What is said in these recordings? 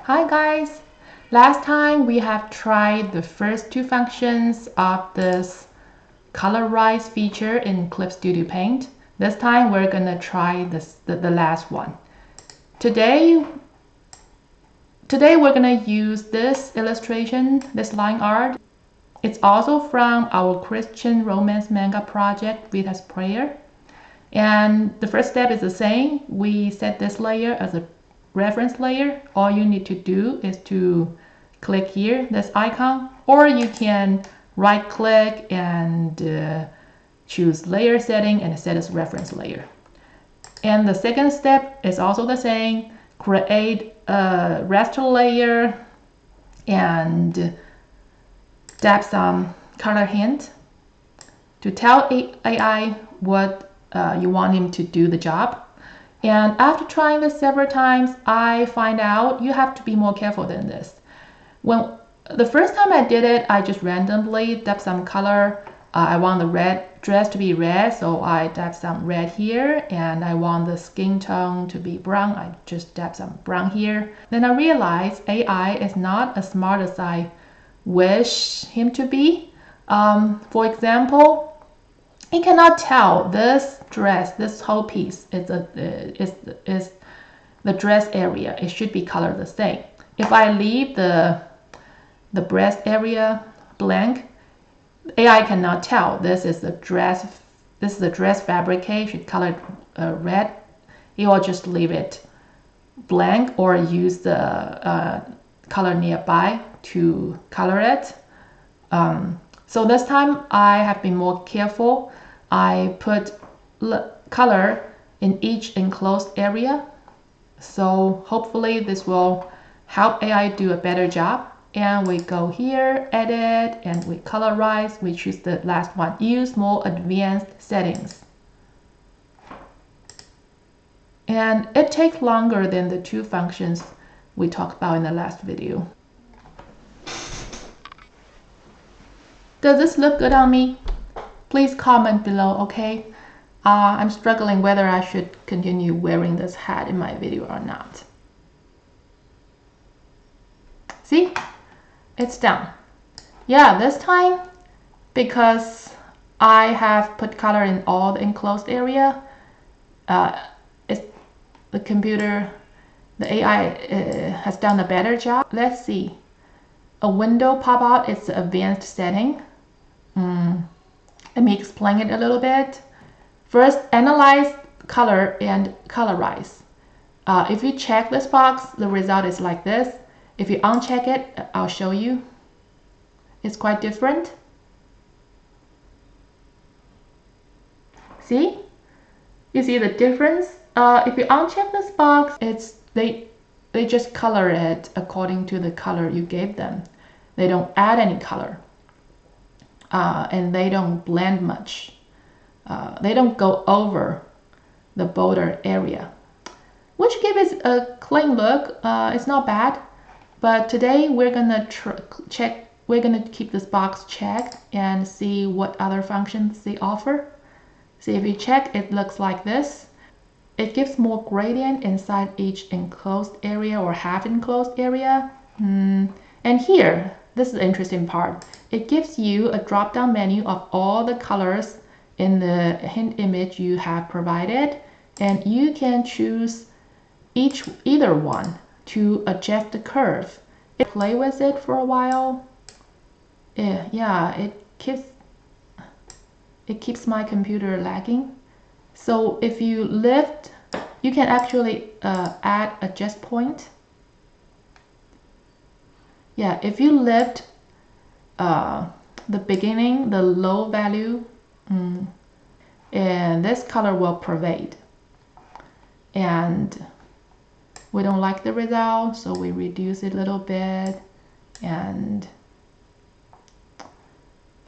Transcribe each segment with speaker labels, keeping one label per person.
Speaker 1: Hi guys! Last time we have tried the first two functions of this Colorize feature in Clip Studio Paint. This time we're gonna try the last one. Today we're gonna use this illustration, this line art. It's also from our Christian romance manga project, Vita's Prayer. And the first step is the same. We set this layer as a reference layer. All you need to do is to click here, this icon, or you can right click and choose layer setting and set as reference layer. And the second step is also the same. Create a raster layer and tap some color hint to tell AI what you want him to do the job. And after trying this several times, I find out you have to be more careful than this. When the first time I did it, I just randomly tapped some color. I want the red dress to be red, so I tapped some red here, and I want the skin tone to be brown. I just tapped some brown here. Then I realized AI is not as smart as I wish him to be. For example, he cannot tell this dress, this whole piece is the dress area. It should be colored the same. If I leave the breast area blank, AI cannot tell this is the dress. This is the dress fabric. It should color it red. It will just leave it blank or use the color nearby to color it. So this time I have been more careful. I put color in each enclosed area. So hopefully this will help AI do a better job. And we go here, edit, and we colorize. We choose the last one, use more advanced settings. And it takes longer than the two functions we talked about in the last video. Does this look good on me? Please comment below, okay? I'm struggling whether I should continue wearing this hat in my video or not. See? It's done. Yeah, this time, because I have put color in all the enclosed area, the computer, the AI has done a better job. Let's see. A window pop out, it's the advanced setting. Let me explain it a little bit. First, analyze color and colorize. If you check this box, the result is like this. If you uncheck it, I'll show you. It's quite different. See? You see the difference? If you uncheck this box, they just color it according to the color you gave them. They don't add any color. And they don't blend much. They don't go over the border area, which gives it a clean look. It's not bad, but today we're gonna check. We're gonna keep this box checked and see what other functions they offer. See, if you check, it looks like this. It gives more gradient inside each enclosed area or half enclosed area. And here, this is the interesting part. It gives you a drop-down menu of all the colors in the hint image you have provided, and you can choose either one to adjust the curve. Play with it for a while. Yeah, it keeps my computer lagging. So if you lift, you can actually add adjust point. Yeah, if you lift the beginning, the low value, and this color will pervade. And we don't like the result, so we reduce it a little bit. And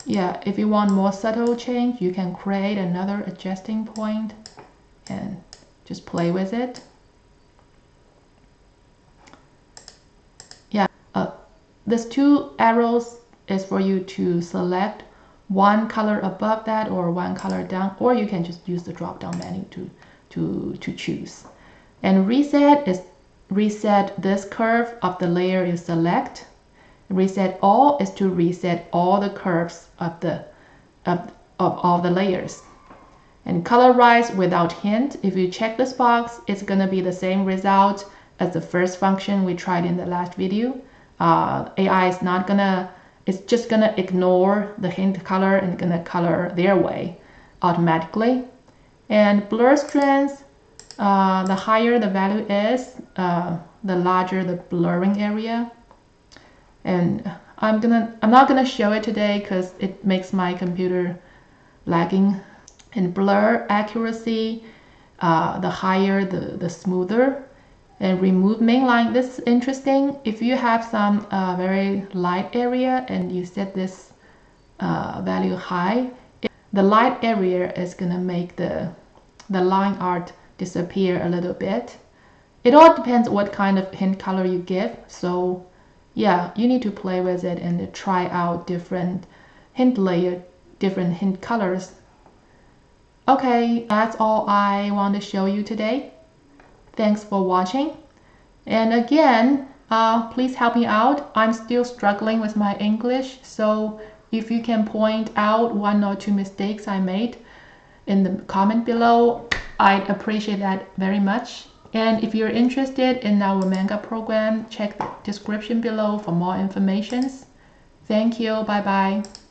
Speaker 1: yeah, if you want more subtle change, you can create another adjusting point and just play with it. Yeah, these two arrows is for you to select one color above that or one color down, or you can just use the drop down menu to choose. And reset is reset this curve of the layer you select. Reset all is to reset all the curves of all the layers. And colorize without hint, if you check this box, it's going to be the same result as the first function we tried in the last video. AI is not gonna, it's just gonna ignore the hint color and gonna color their way automatically. And blur strength, the higher the value is, the larger the blurring area. And I'm not gonna show it today because it makes my computer lagging. And blur accuracy, the higher the smoother. And remove mainline. This is interesting. If you have some very light area and you set this value high, the light area is gonna make the line art disappear a little bit. It all depends what kind of hint color you give. So yeah, you need to play with it and try out different hint layer, different hint colors. Okay, that's all I want to show you today. Thanks for watching. And again, please help me out. I'm still struggling with my English, so if you can point out 1 or 2 mistakes I made in the comment below, I'd appreciate that very much. And if you're interested in our manga program, check the description below for more information. Thank you. Bye bye.